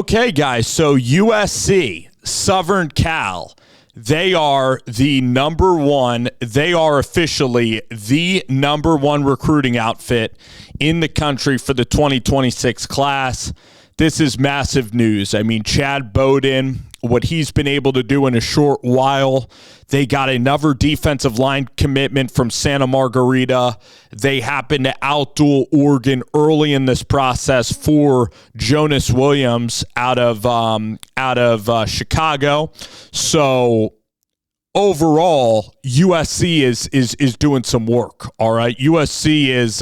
Okay, guys, so USC, Southern Cal, they are the number one. They are officially the number one recruiting outfit in the country for the 2026 class. This is massive news. I mean, Chad Bowden, what he's been able to do in a short while. They got another defensive line commitment from Santa Margarita. They happened to outduel Oregon early in this process for Jonas Williams out of Chicago. So overall, USC is doing some work. All right, USC is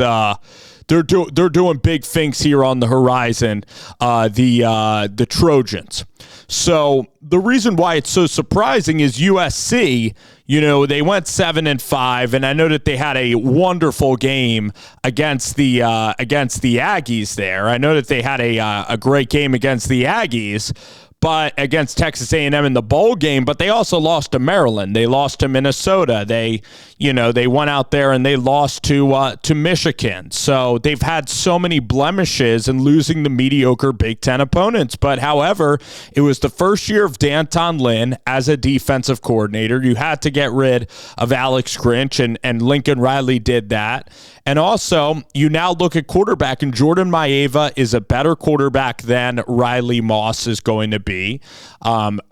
they're doing big things here on the horizon. The Trojans. So the reason why it's so surprising is USC, they went 7-5, and I know that they had a wonderful game against the Aggies there. I know that they had a great game against the Aggies, but against Texas A&M in the bowl game, but they also lost to Maryland. They lost to Minnesota. They went out there and they lost to Michigan. So they've had so many blemishes in losing the mediocre Big Ten opponents. But however, it was the first year of D'Anton Lynn as a defensive coordinator. You had to get rid of Alex Grinch, and Lincoln Riley did that. And also, you now look at quarterback, and Jordan Maeva is a better quarterback than Riley Moss is going to be.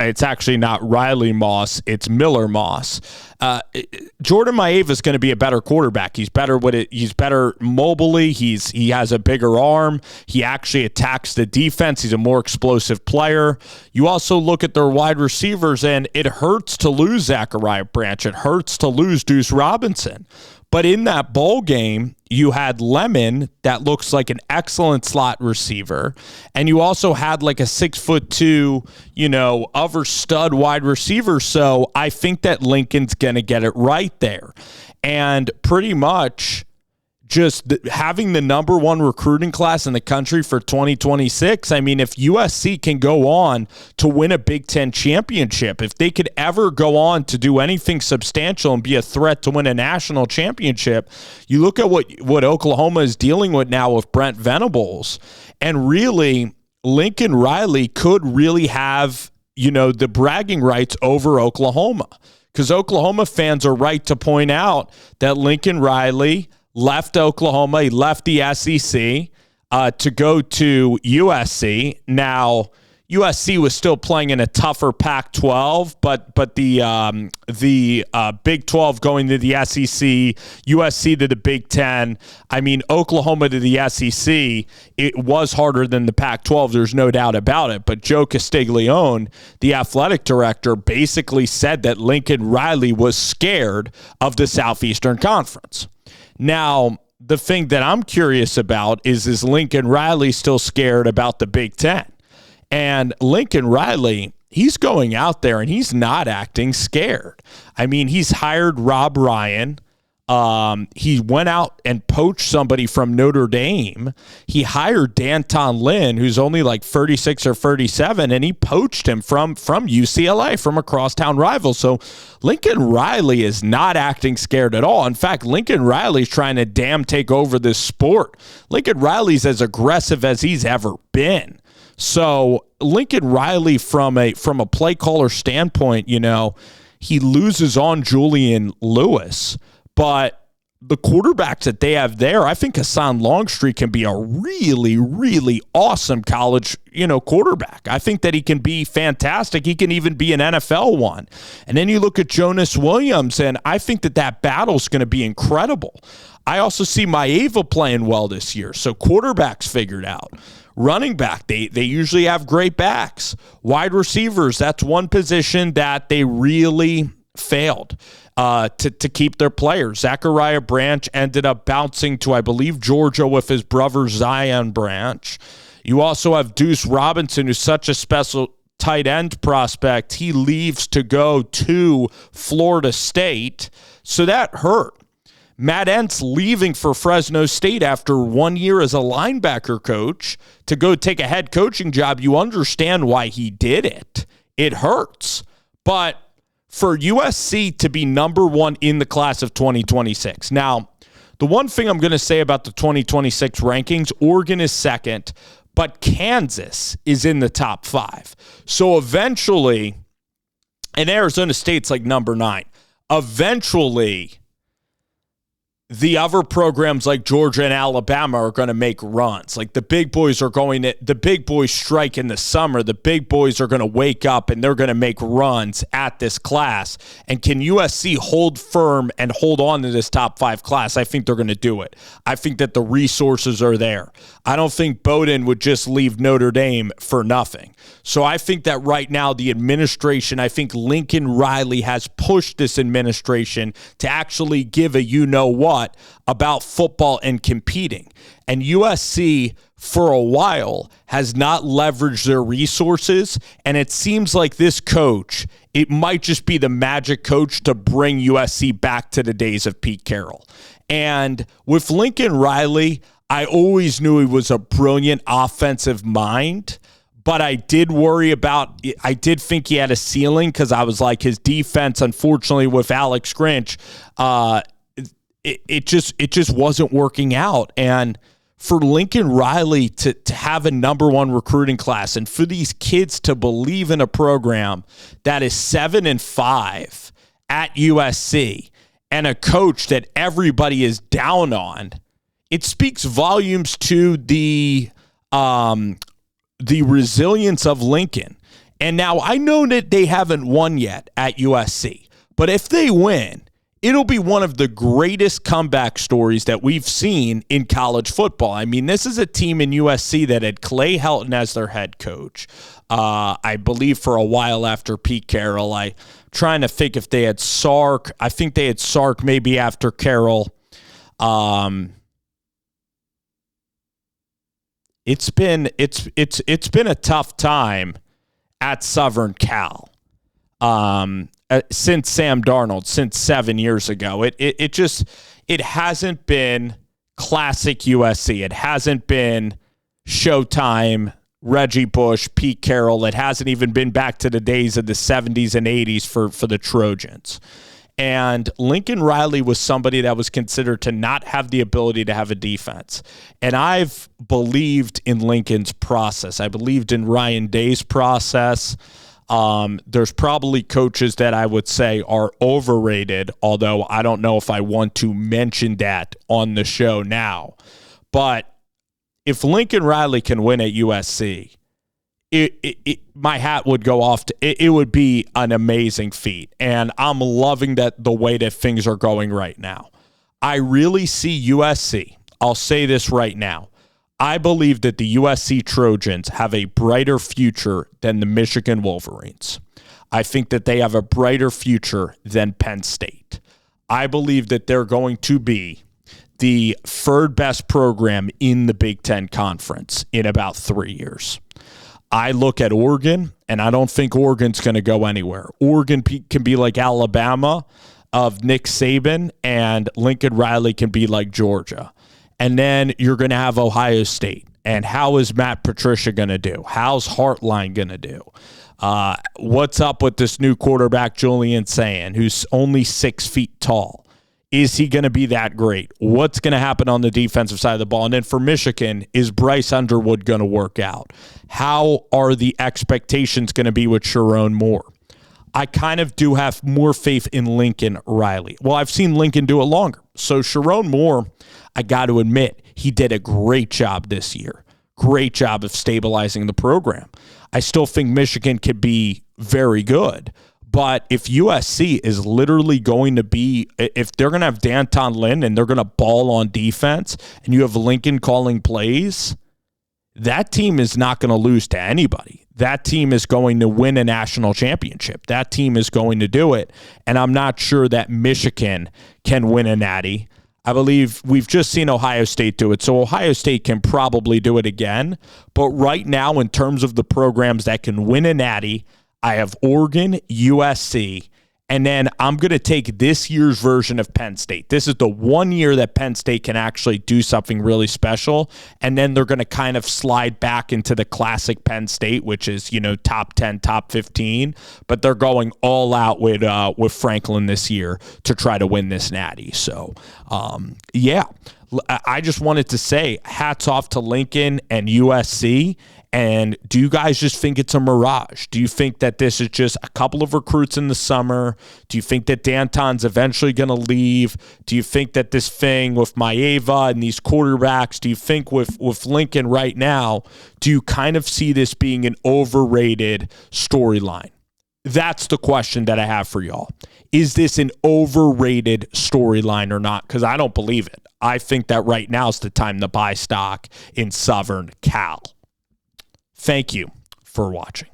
It's actually not Riley Moss, it's Miller Moss. Jordan Maeva is going to be a better quarterback. He's better with it. He's better mobily. He has a bigger arm. He actually attacks the defense. He's a more explosive player. You also look at their wide receivers, and it hurts to lose Zachariah Branch. It hurts to lose Deuce Robinson. But in that bowl game, you had Lemon that looks like an excellent slot receiver. And you also had like a 6'2", other stud wide receiver. So I think that Lincoln's going to get it right there. And pretty much just having the number one recruiting class in the country for 2026. I mean, if USC can go on to win a Big Ten championship, if they could ever go on to do anything substantial and be a threat to win a national championship, you look at what Oklahoma is dealing with now with Brent Venables, and really Lincoln Riley could really have, the bragging rights over Oklahoma, because Oklahoma fans are right to point out that Lincoln Riley left Oklahoma, he left the SEC to go to USC. Now, USC was still playing in a tougher Pac-12, but the Big 12 going to the SEC, USC to the Big 10. I mean, Oklahoma to the SEC, it was harder than the Pac-12. There's no doubt about it. But Joe Castiglione, the athletic director, basically said that Lincoln Riley was scared of the Southeastern Conference. Now, the thing that I'm curious about is Lincoln Riley still scared about the Big Ten? And Lincoln Riley, he's going out there and he's not acting scared. I mean, he's hired Rob Ryan. He went out and poached somebody from Notre Dame. He hired D'Anton Lynn, who's only like 36 or 37, and he poached him from UCLA, from a crosstown rival. So Lincoln Riley is not acting scared at all. In fact, Lincoln Riley's trying to damn take over this sport. Lincoln Riley's as aggressive as he's ever been. So Lincoln Riley, from a play caller standpoint, he loses on Julian Lewis. But the quarterbacks that they have there, I think Hassan Longstreet can be a really, really awesome college, quarterback. I think that he can be fantastic. He can even be an NFL one. And then you look at Jonas Williams, and I think that battle's going to be incredible. I also see Maeva playing well this year. So quarterbacks figured out. Running back, they usually have great backs. Wide receivers, that's one position that they really failed to keep their players. Zachariah Branch ended up bouncing to, I believe, Georgia with his brother Zion Branch. You also have Deuce Robinson, who's such a special tight end prospect. He leaves to go to Florida State, so that hurt. Matt Entz leaving for Fresno State after 1 year as a linebacker coach to go take a head coaching job. You understand why he did it. It hurts. But for USC to be number one in the class of 2026. Now, the one thing I'm going to say about the 2026 rankings, Oregon is second, but Kansas is in the top 5. So eventually, and Arizona State's like number 9. Eventually, the other programs like Georgia and Alabama are going to make runs. Like the big boys strike in the summer. The big boys are going to wake up and they're going to make runs at this class. And can USC hold firm and hold on to this top 5 class? I think they're going to do it. I think that the resources are there. I don't think Bowden would just leave Notre Dame for nothing. So I think that right now the administration, I think Lincoln Riley has pushed this administration to actually give a you-know-what about football and competing. And USC, for a while, has not leveraged their resources, and it seems like this coach, it might just be the magic coach to bring USC back to the days of Pete Carroll. And with Lincoln Riley, I always knew he was a brilliant offensive mind, but I did think he had a ceiling because I was like, his defense, unfortunately, with Alex Grinch, it just wasn't working out. And for Lincoln Riley to have a number 1 recruiting class and for these kids to believe in a program that is 7-5 at USC and a coach that everybody is down on, it speaks volumes to the resilience of Lincoln. And now I know that they haven't won yet at USC, but if they win, it'll be one of the greatest comeback stories that we've seen in college football. I mean, this is a team in USC that had Clay Helton as their head coach. I believe for a while after Pete Carroll. I'm trying to think if they had Sark. I think they had Sark maybe after Carroll. It's been a tough time at Southern Cal. Since Sam Darnold, since 7 years ago. It hasn't been classic USC. It hasn't been Showtime, Reggie Bush, Pete Carroll. It hasn't even been back to the days of the 70s and 80s for the Trojans. And Lincoln Riley was somebody that was considered to not have the ability to have a defense. And I've believed in Lincoln's process. I believed in Ryan Day's process. There's probably coaches that I would say are overrated, although I don't know if I want to mention that on the show now. But if Lincoln Riley can win at USC, my hat would go off to it would be an amazing feat. And I'm loving the way that things are going right now. I really see USC. I'll say this right now. I believe that the USC Trojans have a brighter future than the Michigan Wolverines. I think that they have a brighter future than Penn State. I believe that they're going to be the third best program in the Big Ten Conference in about 3 years. I look at Oregon, and I don't think Oregon's going to go anywhere. Oregon can be like Alabama of Nick Saban, and Lincoln Riley can be like Georgia. And then you're going to have Ohio State. And how is Matt Patricia going to do? How's Hartline going to do? What's up with this new quarterback, Julian Sayin, who's only 6 feet tall? Is he going to be that great? What's going to happen on the defensive side of the ball? And then for Michigan, is Bryce Underwood going to work out? How are the expectations going to be with Sharon Moore? I kind of do have more faith in Lincoln Riley. Well, I've seen Lincoln do it longer. So Sharon Moore, I got to admit, he did a great job this year. Great job of stabilizing the program. I still think Michigan could be very good. But if USC is literally going to be, if they're going to have Danton Lynn and they're going to ball on defense and you have Lincoln calling plays, that team is not going to lose to anybody. That team is going to win a national championship. That team is going to do it. And I'm not sure that Michigan can win a natty. I believe we've just seen Ohio State do it. So Ohio State can probably do it again. But right now, in terms of the programs that can win a natty, I have Oregon, USC, and then I'm going to take this year's version of Penn State. This is the 1 year that Penn State can actually do something really special, and then they're going to kind of slide back into the classic Penn State, which is, top 10, top 15, but they're going all out with Franklin this year to try to win this natty. So, I just wanted to say hats off to Lincoln and USC. And do you guys just think it's a mirage? Do you think that this is just a couple of recruits in the summer? Do you think that Danton's eventually going to leave? Do you think that this thing with Maeva and these quarterbacks, do you think with Lincoln right now, do you kind of see this being an overrated storyline? That's the question that I have for y'all. Is this an overrated storyline or not? Because I don't believe it. I think that right now is the time to buy stock in Southern Cal. Thank you for watching.